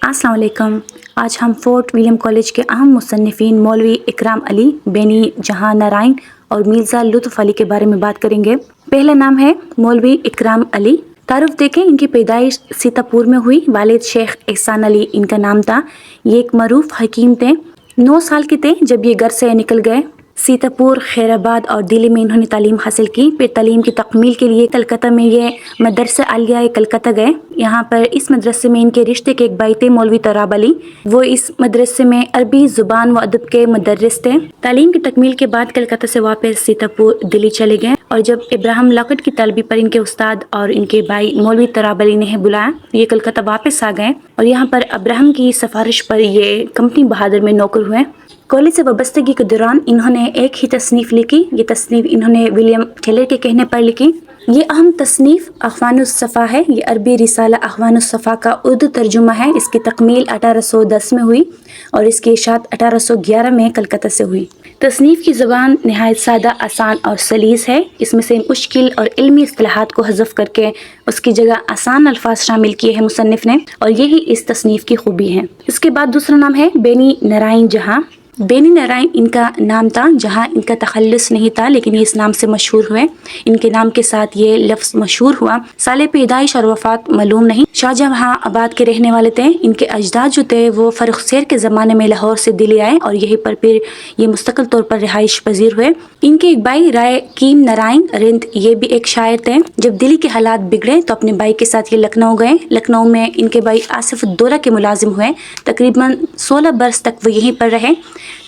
अस्सलाम वालेकुम। आज हम फोर्ट विलियम कॉलेज के अहम मुसन्निफ़ीन मौलवी इकराम अली, बेनी जहां नारायण और मिर्ज़ा लुत्फ़ अली के बारे में बात करेंगे। पहला नाम है मौलवी इकराम अली। तारुफ देखें, इनकी पैदाइश सीतापुर में हुई। वालिद शेख एहसान अली इनका नाम था। ये एक मरूफ हकीम थे। 9 साल के थे जब ये घर से निकल गए। सीतापुर, खैराबाद और दिल्ली में इन्होंने तालीम हासिल की। फिर तालीम की तकमील के लिए कलकत्ता में ये मदरसा आलिया कलकत्ता गए। यहाँ पर इस मदरसे में इनके रिश्ते के एक भाई थे मौलवी तराब अली। वो इस मदरसे में अरबी ज़ुबान व अदब के मुदर्रिस थे। तालीम की तकमील के बाद कलकत्ता से वापस सीतापुर दिल्ली चले गए और जब इब्राहिम लॉकेट की तलबी पर इनके उस्ताद और इनके भाई मौलवी तराब अली ने बुलाया, ये कलकत्ता वापस आ गए और यहाँ पर इब्राहिम की सिफारिश पर ये कंपनी बहादुर में नौकर हुए। कॉलेज से वाबस्तगी के दौरान इन्होंने एक ही तसनीफ़ लिखी। ये तसनीफ़ इन्होंने विलियम टेलर के कहने पर लिखी। ये अहम तसनीफ़ अख़वानुस्सफ़ा है। ये अरबी रिसाला अख़वानुस्सफ़ा का उर्दू तर्जुमा है। इसकी तकमील 1810 में हुई और इसकी इशाअत 1811 में कलकत्ता से हुई। तसनीफ़ की ज़बान नहायत सादा, आसान और सलीस है। इसमें से मुश्किल और इल्मी इस्तिलाहात को हज़फ करके उसकी जगह आसान अल्फाज शामिल किए हैं मुसन्निफ़ ने, और यही इस तसनीफ़ की खूबी है। इसके बाद दूसरा नाम है बेनी नारायण जहां। बेनी नारायण इनका नाम था, जहां इनका तखल्लुस नहीं था, लेकिन ये इस नाम से मशहूर हुए। इनके नाम के साथ ये लफ्ज़ मशहूर हुआ। साले पैदाइश और वफ़ात मालूम नहीं। शाहजहां आबाद के रहने वाले थे। इनके अजदाद जो थे वो फ़र्रुख़सैर के ज़माने में लाहौर से दिल्ली आए और यहीं पर फिर ये मुस्तकिल तौर पर रिहाइश पजीर हुए। इनके एक भाई राय कीम नारायण रिंद, ये भी एक शायर थे। जब दिल्ली के हालात बिगड़े तो अपने भाई के साथ ये लखनऊ गए। लखनऊ में इनके भाई आसिफ़ुद्दौला के मुलाजिम हुए। तकरीबन 16 बरस तक वो यहीं पर रहे।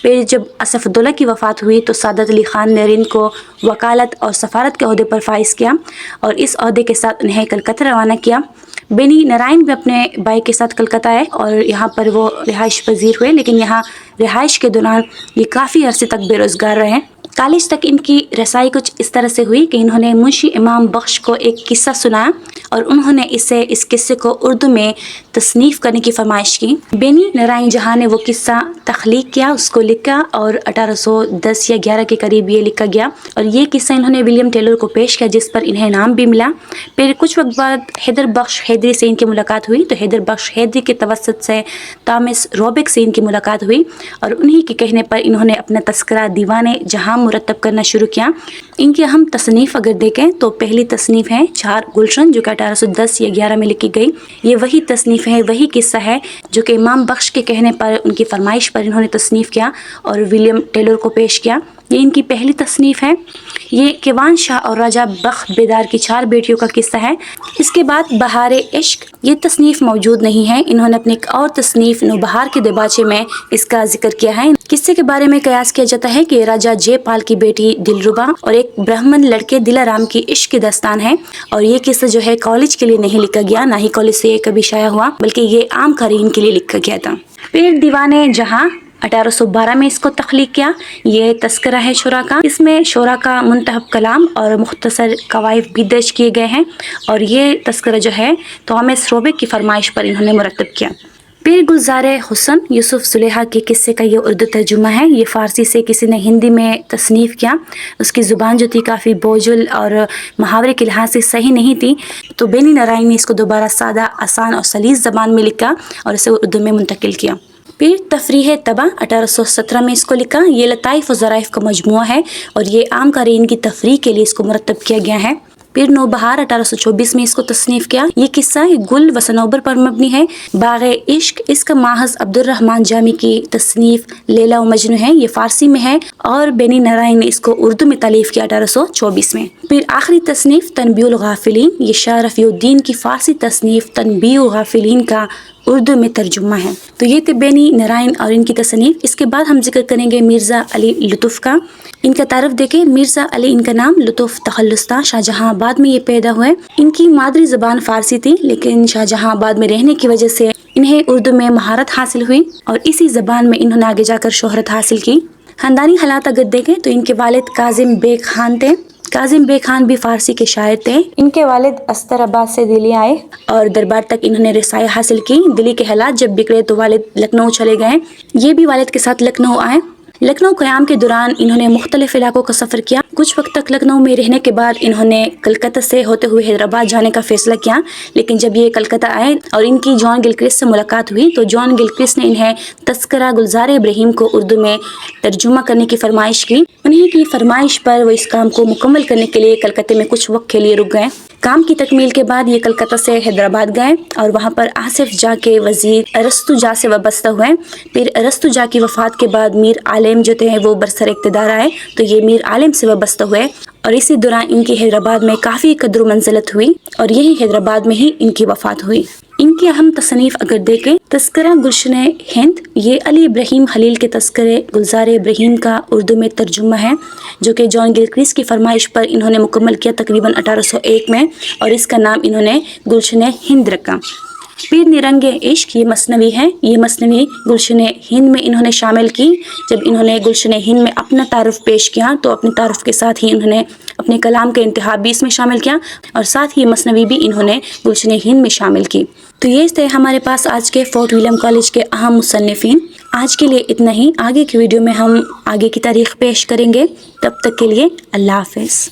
फिर जब आसिफ़ुद्दौला की वफ़ात हुई तो सादत अली ख़ान ने रिंद को वकालत और सफ़ारत के ओहदे पर फ़ाइज़ किया और इस ओहदे के साथ उन्हें कलकत्ता रवाना किया। बेनी नारायण भी अपने भाई के साथ कलकत्ता आए और यहाँ पर वो रिहाइश पजीर हुए, लेकिन यहाँ रिहाइश के दौरान ये काफ़ी अरसे तक बेरोज़गार रहे। कॉलेज तक इनकी रसाई कुछ इस तरह से हुई कि इन्होंने मुंशी इमाम बख्श को एक किस्सा सुनाया और उन्होंने इस किस्से को उर्दू में तसनीफ़ करने की फरमाइश की। बेनी नारायण जहां ने वो किस्सा तख्लीक किया, उसको लिखा और 1810 या 11 के करीब ये लिखा गया और ये किस्सा इन्होंने विलियम टेलर को पेश किया, जिस पर इन्हें इनाम भी मिला। फिर कुछ वक्त बाद हैदर बख्श हैदरी से इनकी मुलाकात हुई तो हैदर बख्श हैदरी के तवस्सुत से थॉमस रॉबिक से इनकी मुलाकात हुई और उन्हीं के कहने पर इन्होंने अपना तस्करा दीवाने जहां मुरतब करना शुरू किया। इनकी अहम तसनीफ़ अगर देखें तो पहली तसनीफ़ है चार गुलशन, जो कि 1810 या 11 में लिखी गई। ये वही तसनीफ़ है, वही किस्सा है जो कि इमाम बख्श के कहने पर, उनकी फरमाइश पर इन्होंने तसनीफ़ किया और विलियम टेलर को पेश किया। ये इनकी पहली तसनीफ़ है। ये केवान शाह और राजा बख्त बेदार की 4 बेटियों का किस्सा है। इसके बाद बहार इश्क, ये तसनीफ़ मौजूद नहीं है। इन्होंने अपनी एक और तसनीफ़ नौबहार के दबाचे में इसका जिक्र किया है। किस्से के बारे में कयास किया जाता है कि राजा जयपाल की बेटी दिलरुबा और एक ब्राह्मण लड़के दिलाराम की इश्क की दास्तान है और ये किस्सा जो है कॉलेज के लिए नहीं लिखा गया, ना ही कॉलेज से ये कभी शाया हुआ, बल्कि ये आम क़ारीन के लिए लिखा गया था। फिर दीवाने जहां 1812 में इसको तख्लीक किया। ये तस्करा है शुरा का। इसमें शुरा का मुंतहब कलाम और मुख्तसर कवायद भी दर्ज किए गए हैं और ये तस्करा जो है थॉमस रॉबिक की फरमाइश पर इन्होंने मुरतब किया। फिर गुलज़ारे हुस्न यूसुफ सुलेहा के किस्से का ये उर्दू तर्जुमा है। ये फ़ारसी से किसी ने हिंदी में तसनीफ़ किया। उसकी ज़ुबान जो थी काफ़ी बोझल और मुहावरे के लिहाज से सही नहीं थी, तो बेनी नारायण ने इसको दोबारा सादा, आसान और सलीस ज़बान में लिखा और इसे उर्दू में मुंतकिल किया। फिर तफरीह तबा 1817 में इसको लिखा। ये लताइफ़ व ज़राइफ़ का मजमूआ है और ये आम क़ारीन की तफरीह के लिए इसको मुरतब किया गया है। फिर नौबहार 1824 में इसको तसनीफ़ किया। ये किस्सा गुल व सनोबर पर मबनी है। बाग़े इश्क, इसका माहज़ अब्दुर्रहमान जामी की तसनीफ़ लैला व मजनू है। ये फ़ारसी में है और बेनी नारायण ने इसको उर्दू में तालीफ़ किया 1824 में। फिर आखिरी तसनीफ़ तनबीहुल गाफिलीन, ये शाह रफ़ीउद्दीन की फ़ारसी तसनीफ़ तनबीहुल गाफिलीन का उर्दू में तर्जुमा है। तो ये थे बेनी नारायण और इनकी तसनीफ़। इसके बाद हम जिक्र करेंगे मिर्ज़ा अली लुत्फ़ का। इनका तारफ़ देखें, मिर्ज़ा अली इनका नाम, लुत्फ़ तखल्लुस था। शाहजहांबाद में ये पैदा हुए। इनकी मादरी ज़बान फ़ारसी थी, लेकिन शाहजहांबाद में रहने की वजह से इन्हें उर्दू में महारत हासिल हुई और इसी ज़बान में इन्होंने आगे जाकर शोहरत हासिल की। ख़ानदानी हालात अगर देखें तो इनके वालिद काजिम बेग खान थे। काजिम बेग खान भी फ़ारसी के शायर थे। इनके वालिद अस्तराबाद से दिल्ली आए और दरबार तक इन्होंने रसाई हासिल की। दिल्ली के हालात जब बिगड़े तो वालिद लखनऊ चले गए। ये भी वालिद के साथ लखनऊ आए। लखनऊ क़याम के दौरान इन्होंने मुख्तलिफ इलाकों का सफ़र किया। कुछ वक्त तक लखनऊ में रहने के बाद इन्होंने कलकत्ता से होते हुए हैदराबाद जाने का फ़ैसला किया। लेकिन जब ये कलकत्ता आए और इनकी जॉन गिलक्रिस्ट से मुलाकात हुई तो जॉन गिलक्रिस्ट ने इन्हें तस्करा गुलजार इब्राहिम को उर्दू में तर्जुमा करने की फरमाइश की। उन्हीं की फरमाइश पर वो इस काम को मुकम्मल करने के लिए कलकत्ते में कुछ वक्त के लिए रुक गए। काम की तकमील के बाद ये कलकत्ता से हैदराबाद गए और वहाँ पर आसिफ जा के वज़ीर अरस्तु जा से वाबस्ता हुए। फिर अरस्तु जा की वफ़ात के बाद मीर आलिम जो थे वो बरसर इक़्तिदार आए तो ये मीर आलिम से वाबस्ता हुए और इसी दौरान इनकी हैदराबाद में काफ़ी कद्र मंज़लत हुई और यही हैदराबाद में ही इनकी वफ़ात हुई। इनकी अहम तसनीफ़ अगर देखें, तस्करा गुलशन हिंद ये अली इब्राहिम खलील के तस्करे गुलजार इब्राहिम का उर्दू में तर्जुमा है, जो कि जॉन गिलक्रिस्ट की फरमाइश पर इन्होंने मुकम्मल किया तकरीबन 1801 में और इसका नाम इन्होंने गुलशन हिंद रखा। फिर निरंगे इश्क ये मसनवी है। ये मसनवी गुलशन हिंद में इन्होंने शामिल की। जब इन्होंने गुलशन हिंद में अपना तारुफ पेश किया तो अपने तारुफ के साथ ही इन्होंने अपने कलाम का इंतहाब भी इसमें शामिल किया और साथ ही मसनवी भी इन्होंने गुलशन हिंद में शामिल की। तो ये थे हमारे पास आज के फोर्ट विलियम कॉलेज के अहम मुसन्निफीन। आज के लिए इतना ही। आगे की वीडियो में हम आगे की तारीख पेश करेंगे। तब तक के लिए अल्लाह हाफ़िज़।